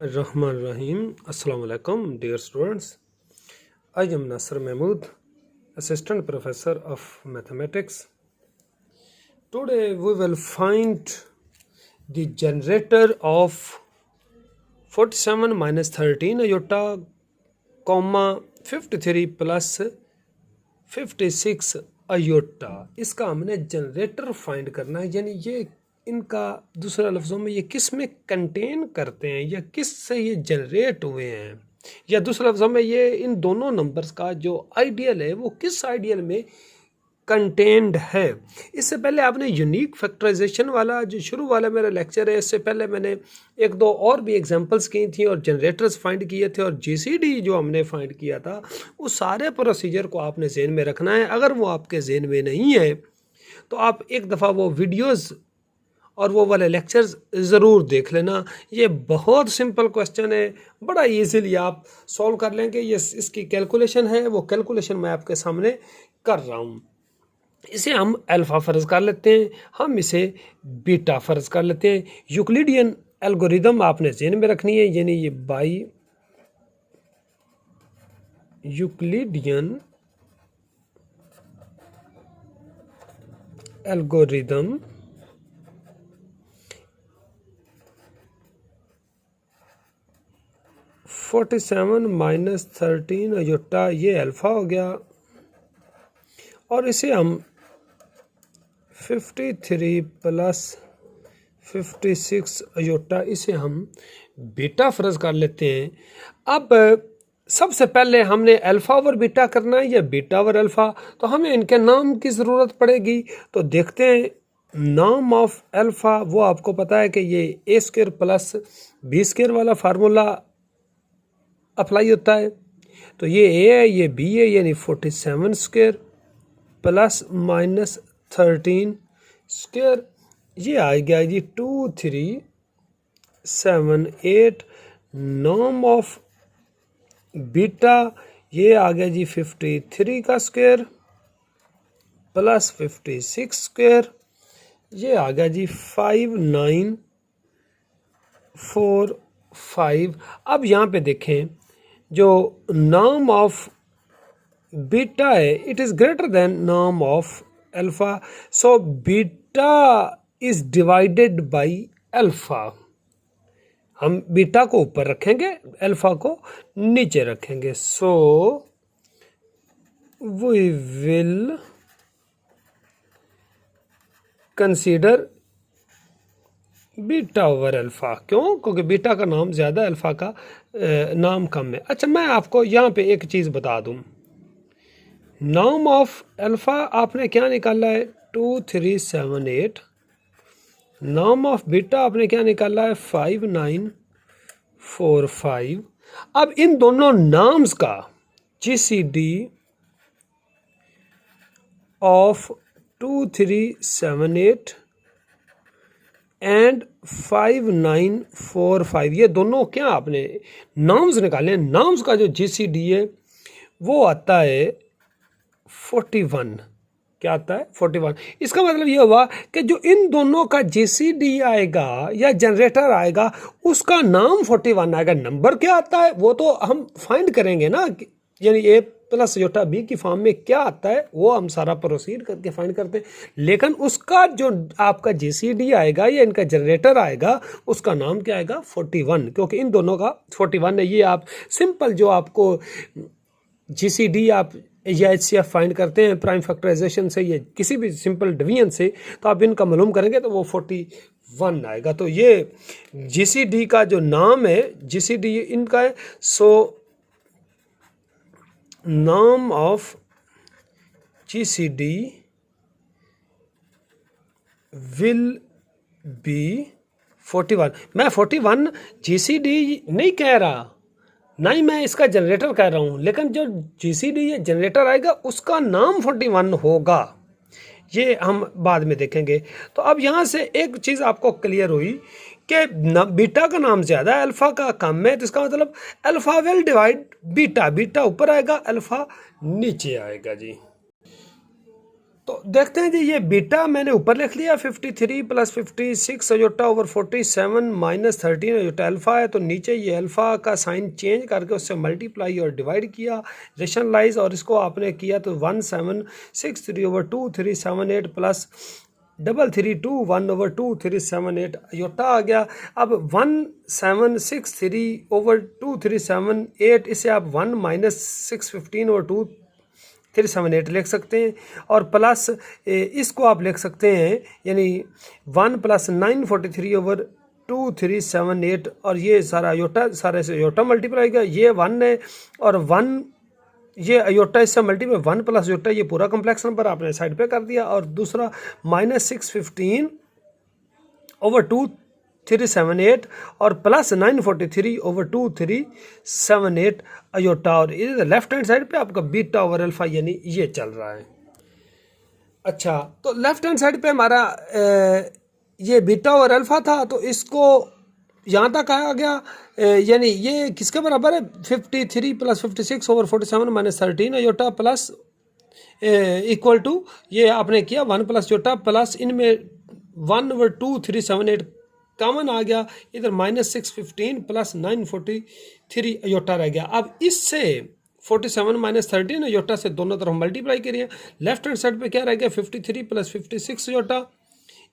Rahman Rahim. Assalamu alaikum, dear students. I am Nasser Mahmood, Assistant Professor of Mathematics. Today we will find the generator of 47 minus 13 iota, comma 53 plus 56 iota. इसका हमने generator find करना है, यानी ये इनका दूसरा लफ्ज़ों में ये किस में कंटेन करते हैं या किस से ये जनरेट हुए हैं, या दूसरा लफ्ज़ों में ये इन दोनों नंबर्स का जो आइडियल है वो किस आइडियल में कंटेन्ड है। इससे पहले आपने यूनिक फैक्टराइजेशन वाला जो शुरू वाला मेरा लेक्चर है, इससे पहले मैंने एक दो और भी एग्जांपल्स की थी और जनरेटर्स फाइंड किए थे, और जीसीडी जो हमने फाइंड किया था उस सारे प्रोसीजर को आपने जहन में रखना है। अगर वो आपके जहन में नहीं है तो आप एक दफ़ा वो वीडियोज़ और वो वाले लेक्चर्स ज़रूर देख लेना। ये बहुत सिंपल क्वेश्चन है, बड़ा इजीली आप सॉल्व कर लेंगे। ये इसकी कैलकुलेशन है, वो कैलकुलेशन मैं आपके सामने कर रहा हूँ। इसे हम अल्फ़ा फ़र्ज़ कर लेते हैं, हम इसे बीटा फ़र्ज़ कर लेते हैं। यूक्लिडियन एल्गोरिदम आपने ज़हन में रखनी है, यानी ये by Euclidean algorithm (47 minus 13 iota) ये अल्फ़ा हो गया, और इसे हम 53 plus 56 iota इसे हम बीटा फ़र्ज़ कर लेते हैं। अब सबसे पहले हमने अल्फ़ा ओवर बीटा करना है या बीटा ओवर अल्फ़ा, तो हमें इनके नाम की ज़रूरत पड़ेगी। तो देखते हैं, नाम ऑफ अल्फ़ा वो आपको पता है कि ये ए स्क्वायर प्लस बी स्क्वायर वाला फार्मूला अप्लाई होता है। तो ये ए है, ये बी है, यानी 47 स्क्वायर प्लस माइनस 13 स्क्वायर, ये आ गया जी 2378। नाम ऑफ बीटा ये आ गया जी 53 का स्क्वायर प्लस 56 स्क्वायर, ये आ गया जी 5945। अब यहाँ पे देखें, जो नाम ऑफ बीटा है इट इज़ ग्रेटर देन नाम of alpha, so beta is divided by alpha. हम बीटा को ऊपर रखेंगे, अल्फ़ा को नीचे रखेंगे। So we will consider beta over alpha. क्यों? क्योंकि बीटा का नाम ज़्यादा, अल्फ़ा का नाम कम है। अच्छा, मैं आपको यहाँ पे एक चीज़ बता दूँ, नाम ऑफ अल्फ़ा आपने क्या निकाला है 2378, नाम ऑफ बीटा आपने क्या निकाला है 5945। अब इन दोनों नाम्स का जीसीडी ऑफ 2378 एंड 5945, ये दोनों क्या आपने नाम्स निकाले। नाम्स का जो जीसीडी है वो आता है 41। क्या आता है? 41। इसका मतलब ये हुआ कि जो इन दोनों का जीसीडी आएगा या जनरेटर आएगा उसका नाम 41 आएगा। नंबर क्या आता है वो तो हम फाइंड करेंगे ना, यानी ए प्लस योटा बी की फॉर्म में क्या आता है वो हम सारा प्रोसीड करके फाइंड करते हैं, लेकिन उसका जो आपका जीसीडी आएगा या इनका जनरेटर आएगा उसका नाम क्या आएगा 41, क्योंकि इन दोनों का 41 है। ये आप सिंपल जो आपको जीसीडी आप या एचसीएफ फाइंड करते हैं प्राइम फैक्टराइजेशन से या किसी भी सिंपल डिवीजन से, तो आप इनका मालूम करेंगे तो वो 41 आएगा। तो ये जीसीडी का जो नाम है, जीसीडी इनका है। सो नाम ऑफ जीसीडी विल बी 41। मैं 41 जीसीडी नहीं कह रहा, नहीं मैं इसका जनरेटर कह रहा हूँ, लेकिन जो जीसीडी जनरेटर आएगा उसका नाम 41 होगा, ये हम बाद में देखेंगे। तो अब यहाँ से एक चीज़ आपको क्लियर हुई कि बीटा का नाम ज़्यादा है, अल्फ़ा का कम है, तो इसका मतलब alpha will divide beta, beta ऊपर आएगा, अल्फ़ा नीचे आएगा जी। तो देखते हैं जी, ये बीटा मैंने ऊपर लिख लिया 53 plus 56 iota over 47 minus 13 iota alpha है। तो नीचे ये अल्फ़ा का साइन चेंज करके उससे मल्टीप्लाई और डिवाइड किया, रेशनलाइज, और इसको आपने किया तो 1763 ओवर 2378 प्लस 332 1 ओवर 2378 अयोटा आ गया। अब 1763 ओवर 2378, इसे आप 1 माइनस 615 ओवर 2378 लिख सकते हैं, और प्लस इसको आप लिख सकते हैं यानी 1 प्लस 943 ओवर 2378, और ये सारा अयोटा, सारे से अयोटा मल्टीप्लाई का ये 1 है, और 1 ये अयोटा इससे मल्टीप्लाई 1 प्लस अयोटा, ये पूरा कम्प्लेक्स नंबर आपने साइड पे कर दिया, और दूसरा माइनस 615 ओवर 2378 और प्लस 943 ओवर 2378 अयोटा, और इधर लेफ्ट हैंड साइड पे आपका बीटा ओवर अल्फा यानी ये चल रहा है। अच्छा, तो लेफ्ट हैंड साइड पे हमारा ये बीटा ओवर अल्फा था, तो इसको यहाँ तक आ गया, यानी ये किसके बराबर है 53 plus 56 over 47 minus 13 iota plus equal to ये आपने किया 1 प्लस अयोटा प्लस इनमें 1 ओवर 2378 कॉमन आ गया, इधर माइनस 615 प्लस 943 अयोटा रह गया। अब इससे 47 माइनस 13 अयोटा से दोनों तरफ मल्टीप्लाई करिए, लेफ्ट हैंड साइड पे क्या रह गया 53 plus 56 iota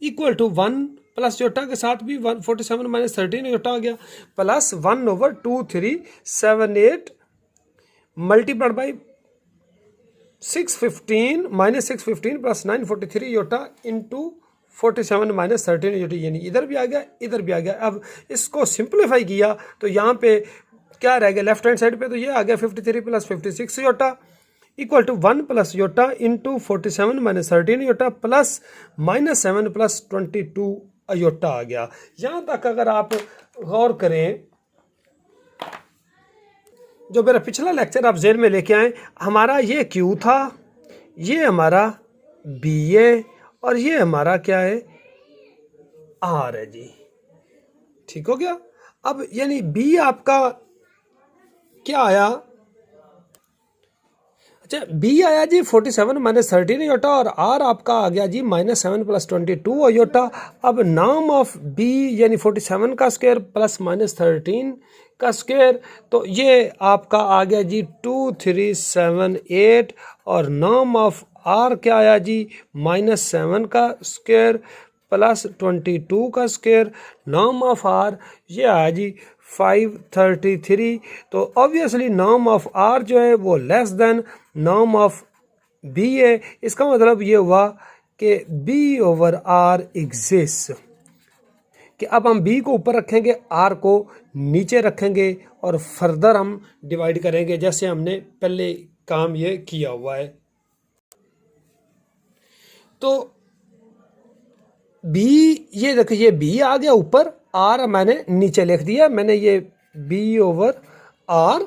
equal to 1 plus iota के साथ भी 47 माइनस 13 अयोटा आ गया, plus 1 over 2378 multiplied by 615 minus 615 plus 943 iota into 47 minus 13 iota, यानी इधर भी आ गया इधर भी आ गया। अब इसको सिंप्लीफाई किया तो यहाँ पे क्या रह गया लेफ्ट हैंड साइड पे, तो ये आ गया 53 plus 56 iota equal to 1 plus iota into 47 minus 13 iota plus minus 7 plus 22 iota आ गया। यहाँ तक अगर आप गौर करें, जो मेरा पिछला लेक्चर आप जेल में लेके आए, हमारा ये क्यू था, ये हमारा बी ए, और ये हमारा क्या है आर है जी। ठीक हो गया। अब यानी बी आपका क्या आया, अच्छा बी आया जी 47 माइनस 13 अयोटा, और आर आपका आ गया जी माइनस 7 प्लस 22 अयोटा। अब नाम ऑफ बी यानी 47 का स्क्वायर प्लस माइनस 13 का स्क्वायर, तो ये आपका आ गया जी 2378, और नाम ऑफ आर क्या आया जी माइनस 7 का स्क्वायर प्लस 22 का स्क्वायर, नाम ऑफ आर ये आया जी 533। तो ऑब्वियसली नाम ऑफ आर जो है वो लेस देन नाम ऑफ बी है। इसका मतलब ये हुआ कि बी ओवर आर एग्जिस्ट, कि अब हम बी को ऊपर रखेंगे आर को नीचे रखेंगे और फर्दर हम डिवाइड करेंगे जैसे हमने पहले काम ये किया हुआ है। तो बी ये देखिए ये बी आ गया ऊपर, आर मैंने नीचे लिख दिया, मैंने ये बी ओवर आर,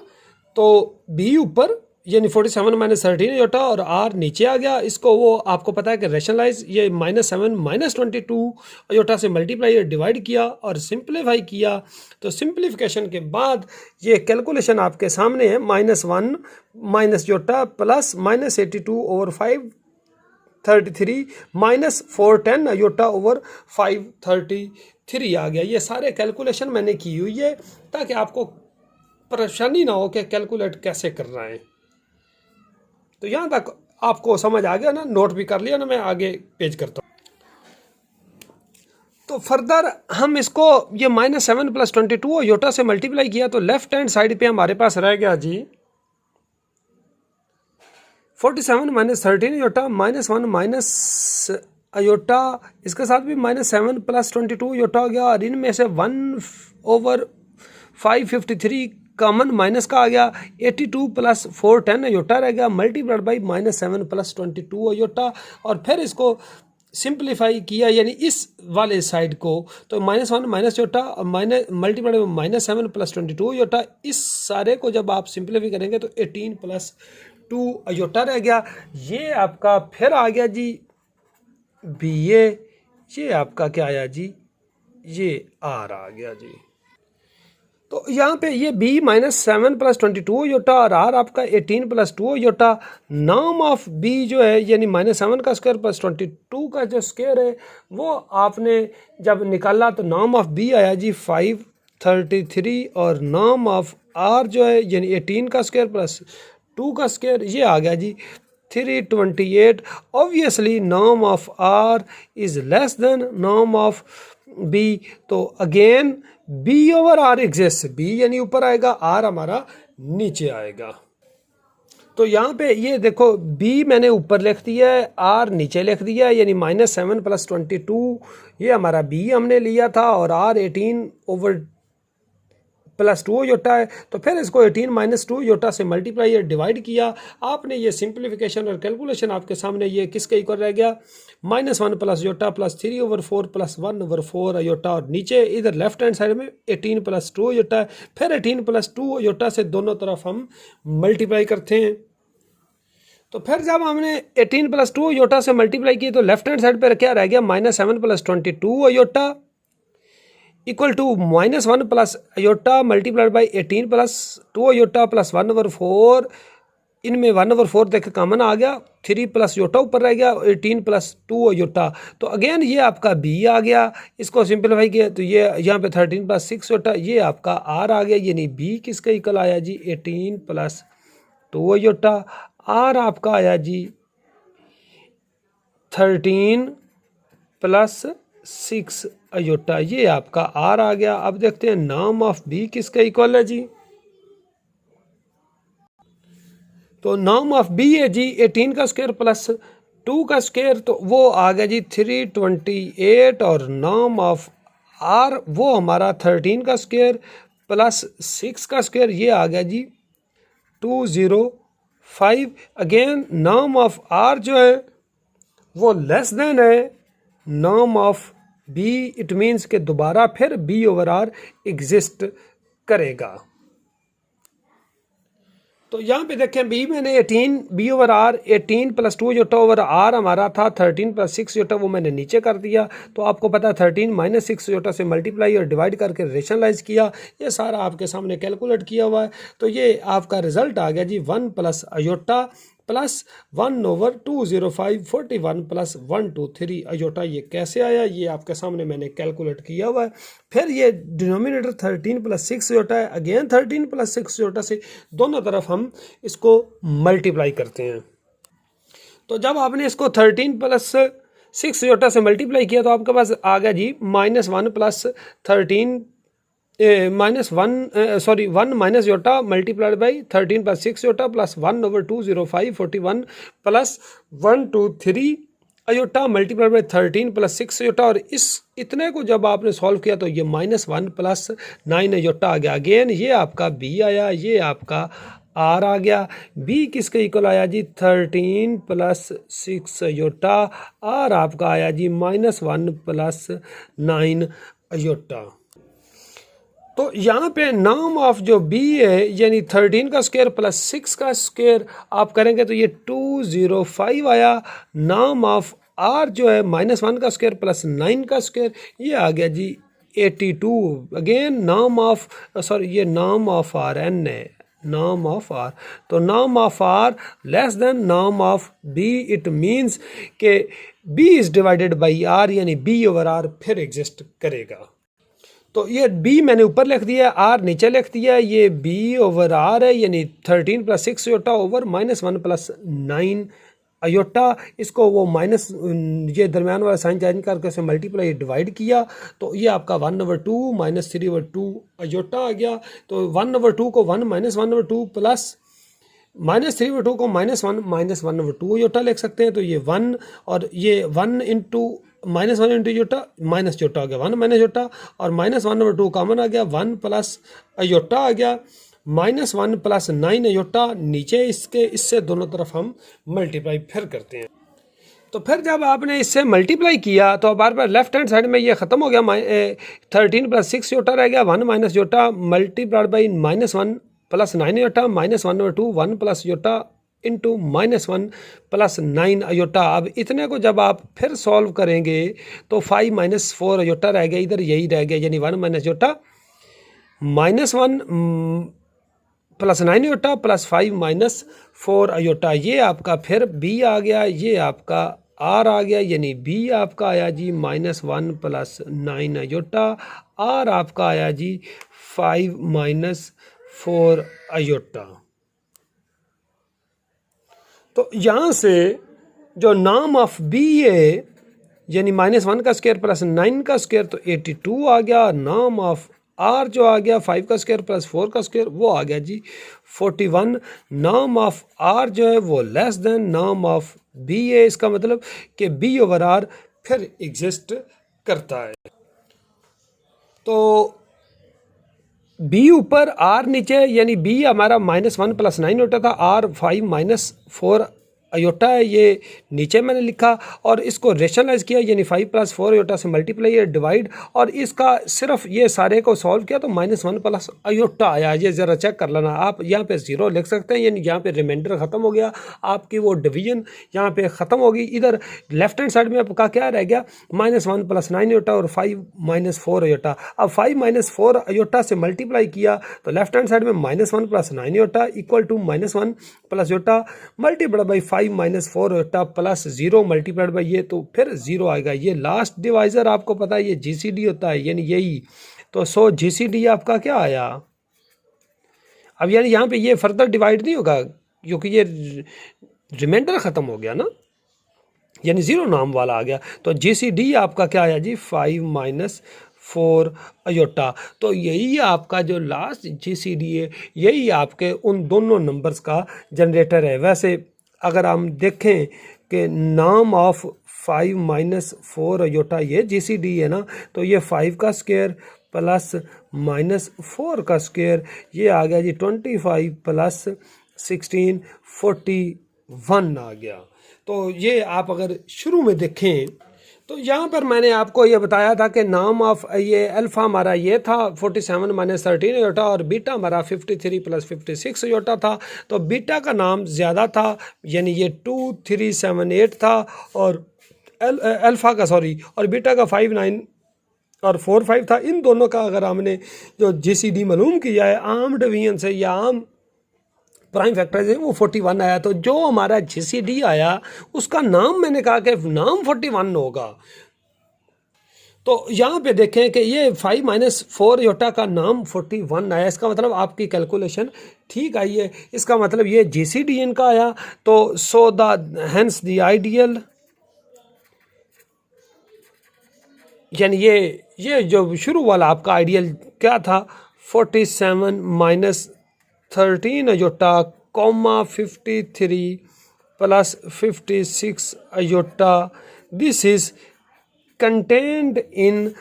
तो बी ऊपर यानी 47 माइनस 13 अयोटा और आर नीचे आ गया। इसको वो आपको पता है कि रेशनलाइज ये माइनस 7 माइनस 22 अयोटा से मल्टीप्लाई डिवाइड किया और सिंप्लीफाई किया। तो सिंप्लीफिकेशन के बाद ये कैलकुलेशन आपके सामने है, -1 minus iota plus -82 over 533 minus 410 iota over 533 आ गया। ये सारे कैलकुलेशन मैंने की हुई है ताकि आपको परेशानी ना हो कि कैलकुलेट कैसे कर रहे हैं। तो यहाँ तक आपको समझ आ गया ना, नोट भी कर लिया ना, मैं आगे पेज करता हूँ। तो फर्दर हम इसको ये -7 प्लस 22 अयोटा से मल्टीप्लाई किया, तो लेफ्ट हैंड साइड पे हमारे पास रह गया जी 47 माइनस 13 अयोटा -1 माइनस अयोटा, इसके साथ भी -7 प्लस 22 अयोटा हो गया, और इनमें से 1 ओवर 553 कॉमन माइनस का आ गया, 82 प्लस 410 अयोटा रह गया, मल्टीप्लाइड बाई -7 प्लस 22 अयोटा। और फिर इसको सिंप्लीफाई किया यानी इस वाले साइड को, तो -1 minus iota multiplied by -7 plus 22 iota. इस सारे को जब आप सिंप्लीफाई करेंगे तो 18 प्लस 2 अयोटा रह गया। ये आपका फिर आ गया जी बी ए, ये आपका क्या आया जी, ये आर आ गया जी। तो यहाँ पे ये b -7 + 22 योटा और r आपका 18 + 2 योटा। नाम ऑफ b जो है यानी -7 का स्क्वायर + 22 का जो स्क्वायर है वो आपने जब निकाला तो नाम ऑफ b आया जी 533 और नाम ऑफ r जो है यानी 18 का स्क्वायर + 2 का स्क्वायर ये आ गया जी 328। ऑब्वियसली नाम of r is less than नाम ऑफ b। तो again b over r exist, b यानी ऊपर आएगा, r हमारा नीचे आएगा। तो यहाँ पे ये देखो b मैंने ऊपर लिख दिया है, r नीचे लिख दिया है, यानी -7 + 22 ये हमारा b हमने लिया था और r 18 ओवर +2 योटा है। तो फिर इसको 18 - 2 योटा से मल्टीप्लाई या डिवाइड किया। आपने ये सिंप्लीफिकेशन और कैलकुलेशन आपके सामने ये किसके इक्वल रह गया, -1 + योटा +3 ओवर 4 + 1 ओवर 4 योटा और नीचे इधर लेफ्ट हैंड साइड में 18 + 2 योटा है। फिर 18 + 2 योटा से दोनों तरफ हम मल्टीप्लाई करते हैं। तो फिर जब हमने 18 + 2 योटा से मल्टीप्लाई किए तो लेफ्ट हैंड साइड पर क्या रह गया, -7 + 22 iota equal to -1 + iota multiplied by 18 + 2 iota + 1 over 4। इनमें 1 ओवर 4 देख कॉमन आ गया, 3 + योटा ऊपर रह गया, 18 + 2 अयोटा। तो अगेन ये आपका b आ गया, इसको सिंप्लीफाई किया तो ये यहाँ पे 13 + 6 योटा, ये आपका r आ गया, यानी b किसका इक्वल आया जी 18 + 2 अयोटा। r आपका आया जी 13 + 6 अयोटा, ये आपका r आ गया। अब देखते हैं नाम ऑफ b किसका इक्वल है जी। तो नाम ऑफ b है जी 18 का स्क्वायर + 2 का स्क्वायर, तो वो आ गया जी 328 और नाम ऑफ r वो हमारा 13 का स्क्वायर + 6 का स्क्वायर, ये आ गया जी 205। अगेन नाम ऑफ r जो है वो लेस देन है नाम ऑफ b, इट मीन्स के दोबारा फिर b ओवर r एग्जिस्ट करेगा। तो यहाँ पे देखें b मैंने 18 b over r 18 + 2 iota over r हमारा था 13 + 6 योटा, वो मैंने नीचे कर दिया। तो आपको पता है 13 - 6 योटा से मल्टीप्लाई और डिवाइड करके रेशनलाइज किया, ये सारा आपके सामने कैलकुलेट किया हुआ है। तो ये आपका रिजल्ट आ गया जी 1 + अयोटा +1 ओवर 205 41 + 123 अयोटा। ये कैसे आया ये आपके सामने मैंने कैलकुलेट किया हुआ है। फिर ये डिनोमिनेटर 13 + 6 योटा है, अगेन 13 + 6 योटा से दोनों तरफ हम इसको मल्टीप्लाई करते हैं। तो जब आपने इसको 13 + 6 योटा से मल्टीप्लाई किया तो आपके पास आ गया जी -1 + 13 1 - iota multiplied by 13 + 6 iota +1 over 205 41 + 123 iota multiplied by 13 + 6 iota. और इस इतने को जब आपने सॉल्व किया तो ये -1 + 9 अयोटा आ गया। अगेन ये आपका b आया, ये आपका r आ गया। b किसके इक्वल आया जी 13 + 6 अयोटा, r आपका आया जी -1 + 9 अयोटा। तो यहाँ पे नाम ऑफ जो b है यानी 13 का स्क्वायर + 6 का स्क्वायर आप करेंगे तो ये 205 आया। नाम ऑफ r जो है -1 का स्क्वायर + 9 का स्क्वायर, ये आ गया जी 82। अगेन नाम ऑफ ये नाम ऑफ r n है, नाम ऑफ r। तो नाम ऑफ r लेस देन नाम ऑफ b, इट मीन्स के b is divided by r, यानी b ओवर r फिर एग्जिस्ट करेगा। तो ये b मैंने ऊपर लिख दिया, r नीचे लिख दिया, ये b ओवर r है, यानी 13 + 6 अयोटा ओवर -1 + 9 अयोटा। इसको वो माइनस ये दरमियान वाला साइन चेंज करके से मल्टीप्लाई डिवाइड किया तो ये आपका 1/2 -3/2 अयोटा आ गया। तो 1/2 को 1 -1/2 प्लस -3/2 को -1 -1/2 अयोटा लिख सकते हैं। तो ये 1 और ये 1 into -1 into iota minus iota आ गया 1 - योटा और -1/2 कॉमन आ गया 1 प्लस अयोटा आ गया -1 + 9 अयोटा। नीचे इसके इससे दोनों तरफ हम मल्टीप्लाई फिर करते हैं। तो फिर जब आपने इससे मल्टीप्लाई किया तो बार बार लेफ्ट हैंड साइड में ये ख़त्म हो गया, 13 + 6 योटा रह गया 1 - iota multiplied by -1 + 9 iota -1/2 1 plus iota into -1 + 9 iota. अब इतने को जब आप फिर सॉल्व करेंगे तो 5 - 4 अयोटा रह गया, इधर यही रह गया, यानी 1 - iota -1 plus 9 iota plus 5 minus 4 iota, ये आपका फिर बी आ गया, ये आपका आर आ गया, यानी बी आपका आया जी -1 प्लस 9 अयोटा, आर आपका आया जी 5 माइनस 4 अयोटा। तो यहाँ से जो नाम ऑफ बी है यानी -1 का स्क्वायर प्लस 9 का स्क्वायर तो 82 आ गया। नाम ऑफ आर जो आ गया 5 का स्क्वायर प्लस 4 का स्क्वायर वो आ गया जी 41। नाम ऑफ आर जो है वो लेस देन नाम ऑफ बी है, इसका मतलब कि बी ओवर आर फिर एग्जिस्ट करता है। तो बी ऊपर आर नीचे, यानी बी हमारा -1 प्लस 9 होता था, आर 5 माइनस 4 अयोटा है, ये नीचे मैंने लिखा और इसको रेशनलाइज किया, यानी 5 प्लस 4 अयोटा से मल्टीप्लाई है डिवाइड, और इसका सिर्फ ये सारे को सॉल्व किया तो -1 प्लस अयोटा आया। ये ज़रा चेक कर लेना, आप यहाँ पे 0 लिख सकते हैं, यानी यहाँ पे रिमाइंडर ख़त्म हो गया, आपकी वो डिवीजन यहाँ पे ख़त्म होगी। इधर लेफ्ट हैंड साइड में आपका क्या रह गया, -1 प्लस 9 अयोटा और 5 माइनस 4 अयोटा। अब 5 माइनस 4 अयोटा से मल्टीप्लाई किया तो लेफ्ट हैंड साइड में -1 plus 9 iota equal to -1 plus iota multiply by 5 minus 4 iota plus 0 multiplied by ये, तो फिर 0 आएगा। ये लास्ट डिवाइजर आपको पता है ये जीसीडी होता है, यानी यही। तो सो जीसीडी आपका क्या आया। अब यानी यहाँ पे ये फर्दर डिवाइड नहीं होगा क्योंकि ये रिमाइंडर ख़त्म हो गया ना, यानी 0 नाम वाला आ गया। तो जीसीडी आपका क्या आया जी 5 माइनस 4 अयोटा। तो यही आपका जो लास्ट जीसीडी है, यही आपके उन दोनों नंबर्स का जनरेटर है। वैसे अगर हम देखें कि नाम ऑफ 5 माइनस 4 अयोटा ये जीसीडी है ना, तो ये 5 का स्क्वायर प्लस -4 का स्क्वायर, ये आ गया जी 25 प्लस 16 41 आ गया। तो ये आप अगर शुरू में देखें तो यहाँ पर मैंने आपको ये बताया था कि नाम ऑफ ये अल्फ़ा हमारा ये था 47 माइनस 13 अयोटा और बीटा हमारा 53 प्लस 56 अयोटा था। तो बीटा का नाम ज़्यादा था, यानी ये 2378 था, और अल्फ़ा का और बीटा का 59 और 45 था। इन दोनों का अगर हमने जो जीसीडी मालूम किया है आम डिवीजन से या आम प्राइम फैक्टराइज है वो 41 आया। तो जो हमारा जीसीडी आया उसका नाम मैंने कहा कि नाम 41 होगा। तो यहाँ पे देखें कि ये 5 माइनस 4 अयोटा का नाम 41 आया, इसका मतलब आपकी कैलकुलेशन ठीक आई है। इसका मतलब ये जीसीडी इनका आया। तो so the hence the ideal, यानी ये जो शुरू वाला आपका आइडियल क्या था 47 minus 13 iota comma 53 plus 56 iota, this is contained in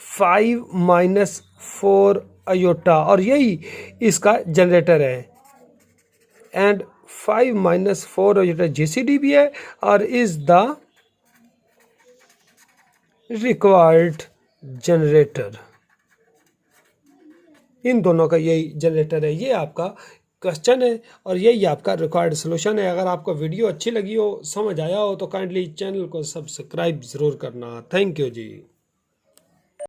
5 minus 4 iota, और यही इसका जनरेटर है। एंड 5 माइनस 4 अयोटा जीसीडी भी है और इज द रिक्वायर्ड जनरेटर। इन दोनों का यही जनरेटर है, ये आपका क्वेश्चन है और यही आपका रिक्वायर्ड सॉल्यूशन है। अगर आपको वीडियो अच्छी लगी हो, समझ आया हो, तो काइंडली चैनल को सब्सक्राइब ज़रूर करना। Thank you ji.